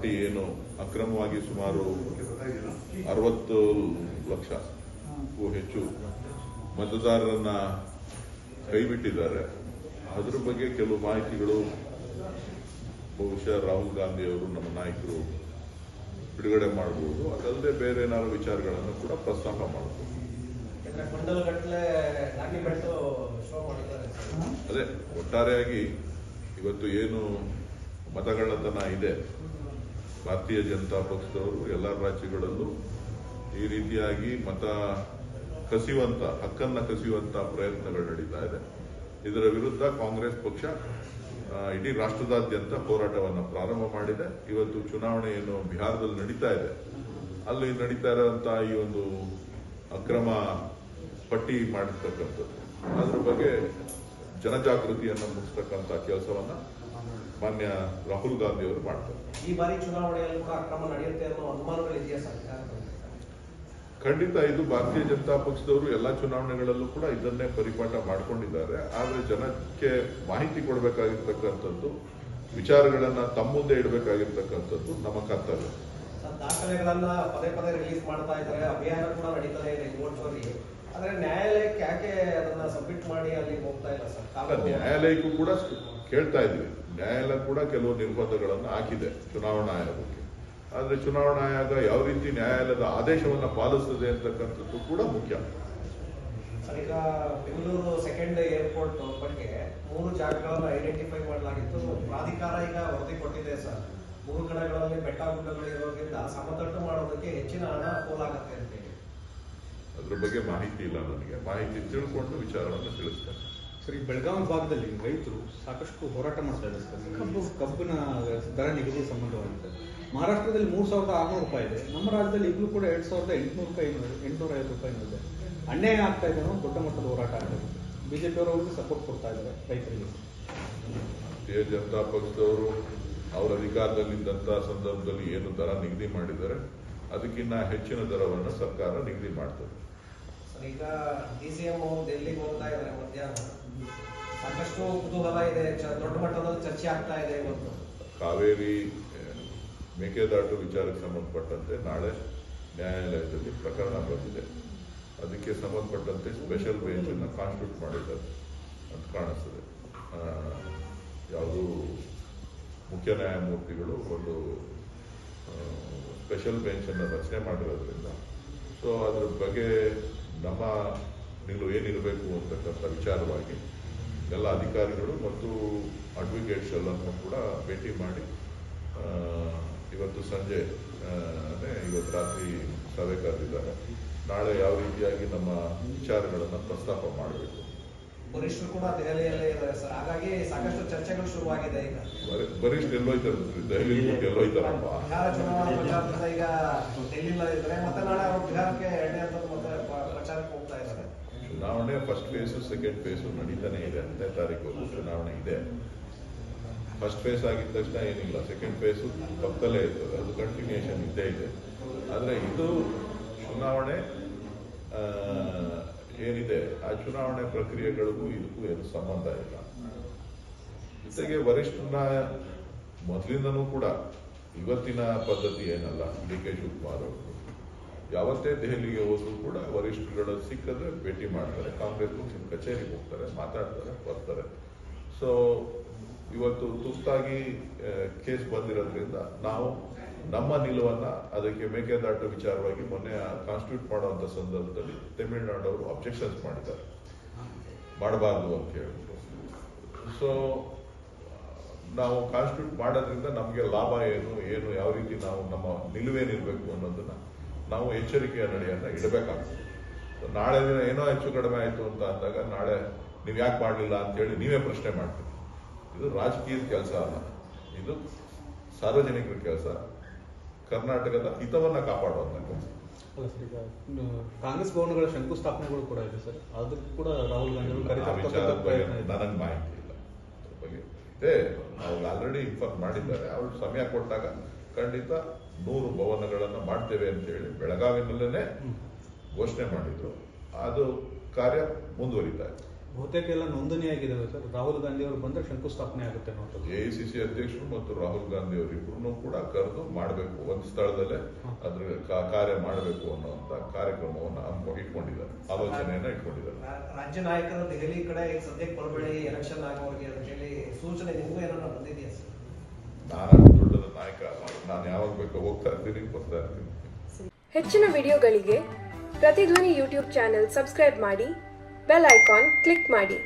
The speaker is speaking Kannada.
ಪಟ್ಟಿ ಏನು ಅಕ್ರಮವಾಗಿ ಸುಮಾರು 60 ಲಕ್ಷಕ್ಕೂ ಹೆಚ್ಚು ಮತದಾರರನ್ನ ಕೈಬಿಟ್ಟಿದ್ದಾರೆ. ಅದರ ಬಗ್ಗೆ ಕೆಲವು ಮಾಹಿತಿಗಳು ಬಹುಶಃ ರಾಹುಲ್ ಗಾಂಧಿ ಅವರು ನಮ್ಮ ನಾಯಕರು ಬಿಡುಗಡೆ ಮಾಡಬಹುದು. ಅದಲ್ಲದೆ ಬೇರೆ ಏನಾದ್ರು ವಿಚಾರಗಳನ್ನು ಕೂಡ ಪ್ರಸ್ತಾಪ ಮಾಡಬಹುದು. ಅದೇ ಒಟ್ಟಾರೆಯಾಗಿ ಇವತ್ತು ಏನು ಮತಗಳ್ಳತನ ಇದೆ, ಭಾರತೀಯ ಜನತಾ ಪಕ್ಷದವರು ಎಲ್ಲ ರಾಜ್ಯಗಳಲ್ಲೂ ಈ ರೀತಿಯಾಗಿ ಮತ ಹಕ್ಕನ್ನ ಕಸಿಯುವಂತ ಪ್ರಯತ್ನಗಳು ನಡೀತಾ ಇದೆ. ಇದರ ವಿರುದ್ಧ ಕಾಂಗ್ರೆಸ್ ಪಕ್ಷ ಇಡೀ ರಾಷ್ಟ್ರದಾದ್ಯಂತ ಹೋರಾಟವನ್ನು ಪ್ರಾರಂಭ ಮಾಡಿದೆ. ಇವತ್ತು ಚುನಾವಣೆ ಏನು ಬಿಹಾರದಲ್ಲಿ ನಡೀತಾ ಇದೆ, ಅಲ್ಲಿ ನಡೀತಾ ಇರುವಂತಹ ಈ ಒಂದು ಅಕ್ರಮ ಪಟ್ಟಿ ಮಾಡಿರ್ತಕ್ಕಂಥದ್ದು, ಅದ್ರ ಬಗ್ಗೆ ಜನಜಾಗೃತಿಯನ್ನು ಮೂಡಿಸ್ತಕ್ಕಂಥ ಕೆಲಸವನ್ನ ಮಾನ್ಯ ರಾಹುಲ್ ಗಾಂಧಿ ಅವರು ಮಾಡ್ತಾರೆ. ಈ ಬಾರಿ ಚುನಾವಣೆಯಲ್ಲಿ ಕೂಡ ಅಕ್ರಮ ನಡೆಯುತ್ತೆ ಅನ್ನೋ ಅನುಮಾನಗಳಿದೆಯಾ ಸರ್ಕಾರ? ಖಂಡಿತ ಇದು ಭಾರತೀಯ ಜನತಾ ಪಕ್ಷದವರು ಎಲ್ಲ ಚುನಾವಣೆಗಳಲ್ಲೂ ಕೂಡ ಇದನ್ನೇ ಪರಿಪಾಠ ಮಾಡಿಕೊಂಡಿದ್ದಾರೆ. ಆದರೆ ಜನಕ್ಕೆ ಮಾಹಿತಿ ಕೊಡಬೇಕಾಗಿರ್ತಕ್ಕಂಥದ್ದು, ವಿಚಾರಗಳನ್ನ ತಮ್ಮ ಮುಂದೆ ಇಡಬೇಕಾಗಿರ್ತಕ್ಕಂಥದ್ದು ನಮ್ಮ ಕರ್ತವ್ಯ. ದಾಖಲೆಗಳನ್ನ ಪದೇ ಪದೇ ರಿಲೀಸ್ ಮಾಡ್ತಾ ಇದ್ದಾರೆ, ಅಭಿಯಾನ ಕೂಡ ನಡೀತಾ ಇದೆ ವೋಟ್ ಚೋರಿ. ಆದ್ರೆ ನ್ಯಾಯಾಲಯಕ್ಕೆ ಯಾಕೆ ಅದನ್ನ ಸಬ್ಮಿಟ್ ಮಾಡಿ ಅಲ್ಲಿ ಹೋಗ್ತಾ ಇಲ್ಲ ಸರ್? ನ್ಯಾಯಾಲಯಕ್ಕೂ ಕೂಡ ಕೇಳ್ತಾ ಇದ್ವಿ. ನ್ಯಾಯಾಲಯ ಕೂಡ ಕೆಲವು ನಿರ್ಬಂಧಗಳನ್ನು ಹಾಕಿದೆ ಚುನಾವಣಾ ಆಯೋಗಕ್ಕೆ. ಆದ್ರೆ ಚುನಾವಣಾ ಆಯೋಗ ಯಾವ ರೀತಿ ನ್ಯಾಯಾಲಯದ ಆದೇಶವನ್ನು ಪಾಲಿಸ್ತದೆ ಅಂತಕ್ಕಂಥದ್ದು ಕೂಡ ಮುಖ್ಯ. ಈಗ ಬೆಂಗಳೂರು ಸೆಕೆಂಡ್ ಏರ್ಪೋರ್ಟ್ ಬಗ್ಗೆ 3 ಜಾಗಗಳನ್ನು ಐಡೆಂಟಿಫೈ ಮಾಡಲಾಗಿತ್ತು. ಪ್ರಾಧಿಕಾರ ಈಗ ವರದಿ ಕೊಟ್ಟಿದೆ ಸರ್. 3 ಕಡೆಗಳಲ್ಲಿ ಬೆಟ್ಟ ಗುಡ್ಡಗಳು ಇರೋದ್ರಿಂದ ಸಮತಟ್ಟು ಮಾಡೋದಕ್ಕೆ ಹೆಚ್ಚಿನ ಹಣ ಪೋಲಾಗುತ್ತೆ ಅಂತ ಹೇಳಿ. ಅದ್ರ ಬಗ್ಗೆ ಮಾಹಿತಿ ಇಲ್ಲ ನನಗೆ. ಮಾಹಿತಿ ತಿಳ್ಕೊಂಡು ವಿಚಾರವನ್ನು ತಿಳಿಸ್ತೇನೆ. ಸರ್, ಈ ಬೆಳಗಾವಿ ಭಾಗದಲ್ಲಿ ರೈತರು ಸಾಕಷ್ಟು ಹೋರಾಟ ಮಾಡ್ತಾ ಇದ್ದಾರೆ ಸರ್. ಕಬ್ಬಿನ ದರ ನಿಗದಿ ಸಂಬಂಧವಾಗಿದೆ. ಮಹಾರಾಷ್ಟ್ರದಲ್ಲಿ 3,600 ರೂಪಾಯಿ ಇದೆ. ನಮ್ಮ ರಾಜ್ಯದಲ್ಲಿ ಈಗಲೂ ಕೂಡ 2,850 ರೂಪಾಯಿ ಇದೆ. ಅನ್ಯಾಯ ಆಗ್ತಾ ಇದೆ ಅನ್ನೋ ದೊಡ್ಡ ಮಟ್ಟದ ಹೋರಾಟ ಆಗ್ತದೆ. ಬಿಜೆಪಿ ಅವರಿಗೆ ಸಪೋರ್ಟ್ ಕೊಡ್ತಾ ಇದ್ದಾರೆ ರೈತರಿಗೆ. ಭಾರತೀಯ ಜನತಾ ಪಕ್ಷದವರು ಅವರ ಅಧಿಕಾರದಲ್ಲಿದ್ದಂಥ ಸಂದರ್ಭದಲ್ಲಿ ಏನು ದರ ನಿಗದಿ ಮಾಡಿದ್ದಾರೆ ಅದಕ್ಕಿಂತ ಹೆಚ್ಚಿನ ದರವನ್ನು ಸರ್ಕಾರ ನಿಗದಿ ಮಾಡ್ತದೆ. ಈಗ ಡಿಸಿಎಂ ಡೆಲ್ಲಿಗೆ ಹೋಗ್ತಾ ಇದ್ದಾರೆ ಮಧ್ಯಾಹ್ನ. ಸಾಕಷ್ಟು ಕುತೂಹಲ ಇದೆ, ದೊಡ್ಡ ಮಟ್ಟದಲ್ಲಿ ಚರ್ಚೆ ಆಗ್ತಾ ಇದೆ. ಇವತ್ತು ಕಾವೇರಿ ಮೇಕೆದಾಟು ವಿಚಾರಕ್ಕೆ ಸಂಬಂಧಪಟ್ಟಂತೆ ನಾಳೆ ನ್ಯಾಯಾಲಯದಲ್ಲಿ ಪ್ರಕರಣ ಬಂದಿದೆ. ಅದಕ್ಕೆ ಸಂಬಂಧಪಟ್ಟಂತೆ ಸ್ಪೆಷಲ್ ಬೆಂಚ್ ಅನ್ನು ಕಾನ್ಸ್ಟಿಟ್ಯೂಟ್ ಮಾಡಿದ್ದಾರೆ ಅಂತ ಕಾಣಿಸ್ತದೆ. ಯಾವುದು ಮುಖ್ಯ ನ್ಯಾಯಮೂರ್ತಿಗಳು ಒಂದು ಸ್ಪೆಷಲ್ ಬೆಂಚ್ ಅನ್ನು ರಚನೆ ಮಾಡಿರೋದ್ರಿಂದ ಸೊ ಅದ್ರ ಬಗ್ಗೆ ನಮ್ಮ ನಿಲುವು ಏನಿರಬೇಕು ಅಂತಕ್ಕಂಥ ವಿಚಾರವಾಗಿ ಎಲ್ಲ ಅಧಿಕಾರಿಗಳು ಮತ್ತು ಅಡ್ವೊಕೇಟ್ಸ್ ಎಲ್ಲರನ್ನು ಕೂಡ ಭೇಟಿ ಮಾಡಿ ಇವತ್ತು ಸಂಜೆ ಇವತ್ತು ರಾತ್ರಿ ಸಭೆ ಕರೆದಿದ್ದಾರೆ. ನಾಳೆ ಯಾವ ರೀತಿಯಾಗಿ ನಮ್ಮ ವಿಚಾರಗಳನ್ನು ಪ್ರಸ್ತಾಪ ಮಾಡಬೇಕು. ವರಿಷ್ಠರು ಕೂಡ ದೆಹಲಿಯಲ್ಲೇ ಇದ್ದಾರೆ ಸರ್. ಹಾಗಾಗಿ ಸಾಕಷ್ಟು ಚರ್ಚೆಗಳು ಶುರುವಾಗಿದೆ. ಈಗ ವರಿಷ್ಠ ಎಲ್ಲೋಯ್ತಾರೆ, ದೆಹಲಿ ಎಲ್ಲೋಯ್ತಾರಪ್ಪ. ಬಿಹಾರ ಚುನಾವಣಾ ಪ್ರಚಾರದಿಂದ ಈಗ ಡೆಲ್ಲಿಲ್ಲ ಇದ್ದಾರೆ. ಮತ್ತೆ ನಾಳೆ ಅವರು ಬಿಹಾರಕ್ಕೆ 2ನೇ ಹಂತದ ಮತ್ತೆ ಪ್ರಚಾರಕ್ಕೆ ಹೋಗ್ತಾ ಇದ್ದಾರೆ. ಚುನಾವಣೆ ಫಸ್ಟ್ ಫೇಸು ಸೆಕೆಂಡ್ ಫೇಸು ನಡೀತಾನೆ ಇದೆ. 10ನೇ ತಾರೀಕು ಚುನಾವಣೆ ಇದೆ. ಫಸ್ಟ್ ಫೇಸ್ ಆಗಿದ ತಕ್ಷಣ ಏನಿಲ್ಲ, ಸೆಕೆಂಡ್ ಫೇಸು ಪಕ್ಕದಲ್ಲೇ ಇರ್ತದೆ, ಅದು ಕಂಟಿನ್ಯೂಷನ್ ಇದ್ದೇ ಇದೆ. ಆದರೆ ಇದು ಚುನಾವಣೆ ಏನಿದೆ ಆ ಚುನಾವಣೆ ಪ್ರಕ್ರಿಯೆಗಳಿಗೂ ಇದಕ್ಕೂ ಏನು ಸಂಬಂಧ ಇಲ್ಲ. ಜೊತೆಗೆ ವರಿಷ್ಠನ ಮೊದಲಿಂದನೂ ಕೂಡ ಇವತ್ತಿನ ಪದ್ಧತಿ ಏನಲ್ಲ. ಡಿ.ಕೆ. ಶಿವಕುಮಾರ್ ಅವರು ಯಾವತ್ತೇ ದೆಹಲಿಗೆ ಹೋದ್ರು ಕೂಡ ವರಿಷ್ಠರುಗಳ ಸಿಕ್ಕದ್ರೆ ಭೇಟಿ ಮಾಡ್ತಾರೆ, ಕಾಂಗ್ರೆಸ್ ಪಕ್ಷದ ಕಚೇರಿಗೆ ಹೋಗ್ತಾರೆ, ಮಾತಾಡ್ತಾರೆ, ಬರ್ತಾರೆ. ಸೊ ಇವತ್ತು ತುರ್ತಾಗಿ ಕೇಸ್ ಬಂದಿರೋದ್ರಿಂದ ನಾವು ನಮ್ಮ ನಿಲುವನ್ನ ಅದಕ್ಕೆ ಮೇಕೆದಾಟು ವಿಚಾರವಾಗಿ ಮೊನ್ನೆ ಕಾನ್ಸ್ಟಿಟ್ಯೂಟ್ ಮಾಡುವಂತ ಸಂದರ್ಭದಲ್ಲಿ ತಮಿಳುನಾಡು ಅವರು ಅಬ್ಜೆಕ್ಷನ್ಸ್ ಮಾಡಿದ್ದಾರೆ, ಮಾಡಬಾರ್ದು ಅಂತ ಹೇಳ್ಬಿಟ್ಟು. ಸೊ ನಾವು ಕಾನ್ಸ್ಟಿಟ್ಯೂಟ್ ಮಾಡೋದ್ರಿಂದ ನಮಗೆ ಲಾಭ ಏನು ಯಾವ ರೀತಿ ನಾವು ನಮ್ಮ ನಿಲುವೇನಿರಬೇಕು ಅನ್ನೋದನ್ನ ನಾವು ಎಚ್ಚರಿಕೆಯ ನಡೆಯನ್ನ ಇಡಬೇಕಾಗ್ತದೆ. ನಾಳೆ ದಿನ ಏನೋ ಹೆಚ್ಚು ಕಡಿಮೆ ಆಯಿತು ಅಂತ ಅಂದಾಗ ನಾಳೆ ನೀವು ಯಾಕೆ ಮಾಡಲಿಲ್ಲ ಅಂತೇಳಿ ನೀವೇ ಪ್ರಶ್ನೆ ಮಾಡ್ತೀರಿ. ಇದು ರಾಜಕೀಯದ ಕೆಲಸ ಅಲ್ಲ, ಇದು ಸಾರ್ವಜನಿಕರ ಕೆಲಸ, ಕರ್ನಾಟಕದ ಹಿತವನ್ನ ಕಾಪಾಡುವಂತ ಕೆಲಸ. ಅಲ್ಲ ಸರ್, ಈಗ ಕಾಂಗ್ರೆಸ್ ಭವನಗಳ ಶಂಕುಸ್ಥಾಪನೆಗಳು ಕೂಡ ಇದೆ ಸರ್. ಅದಕ್ಕೂ ಕೂಡ ರಾಹುಲ್ ಗಾಂಧಿ ವಿಚಾರದ ಬಗ್ಗೆ ನನಗೆ ಮಾಹಿತಿ ಇಲ್ಲ. ಅದ್ರ ಬಗ್ಗೆ ಇದೆ, ಅವ್ರು ಆಲ್ರೆಡಿ ಇನ್ಫಾರ್ಮ್ ಮಾಡಿದ್ದಾರೆ. ಅವ್ರು ಸಮಯ ಕೊಟ್ಟಾಗ ಖಂಡಿತ 100 ಭವನಗಳನ್ನ ಮಾಡ್ತೇವೆ ಅಂತ ಹೇಳಿ ಬೆಳಗಾವಿನಲ್ಲೇ ಘೋಷಣೆ ಮಾಡಿದ್ರು. ಅದು ಕಾರ್ಯ ಮುಂದುವರಿತಾ ಇದೆ. ಬಹುತೇಕ ಎಲ್ಲ ನೋಂದಣಿ ಆಗಿದ್ದಾವೆ ಸರ್. ರಾಹುಲ್ ಗಾಂಧಿ ಅವರು ಬಂದ್ರೆ ಶಂಕುಸ್ಥಾಪನೆ ಆಗುತ್ತೆ ಅನ್ನೋದು. ಎಐಸಿಸಿ ಅಧ್ಯಕ್ಷರು ಮತ್ತು ರಾಹುಲ್ ಗಾಂಧಿ ಅವರಿಬ್ಬರನ್ನು ಕೂಡ ಕರೆದು ಮಾಡಬೇಕು, ಒಂದು ಸ್ಥಳದಲ್ಲೇ ಅದ್ರ ಕಾರ್ಯ ಮಾಡಬೇಕು ಅನ್ನುವಂತ ಕಾರ್ಯಕ್ರಮವನ್ನು ಇಟ್ಕೊಂಡಿದ್ದಾರೆ, ಆಲೋಚನೆಯನ್ನ ಇಟ್ಕೊಂಡಿದ್ದಾರೆ. ರಾಜ್ಯ ನಾಯಕರು ದೆಹಲಿ ಕಡೆ ಈಗ ಸದ್ಯಕ್ಕೆ ಬರಬೇಡಿ ಎಲೆಕ್ಷನ್ ಆಗೋರಿಗೆ ಅಂತ ಹೇಳಿ ಸೂಚನೆ ನಿಮಗೂ ಏನಾದ್ರು ಬಂದಿದೆಯಾ ಸರ್? ನಾನು ದೊಡ್ಡ ನಾಯಕ ಅಲ್ಲ, ನಾನು ಯಾವಾಗ ಬೇಕೋ ಹೋಗ್ತಾ ಇರ್ತೀನಿ, ಬರ್ತಾ ಇರ್ತೀನಿ. ಹೆಚ್ಚಿನ ವಿಡಿಯೋಗಳಿಗೆ ಪ್ರತಿಧ್ವನಿ ಯೂಟ್ಯೂಬ್ ಚಾನೆಲ್ ಸಬ್ಸ್ಕ್ರೈಬ್ ಮಾಡಿ, ಬೆಲ್ ಐಕಾನ್ ಕ್ಲಿಕ್ ಮಾಡಿ.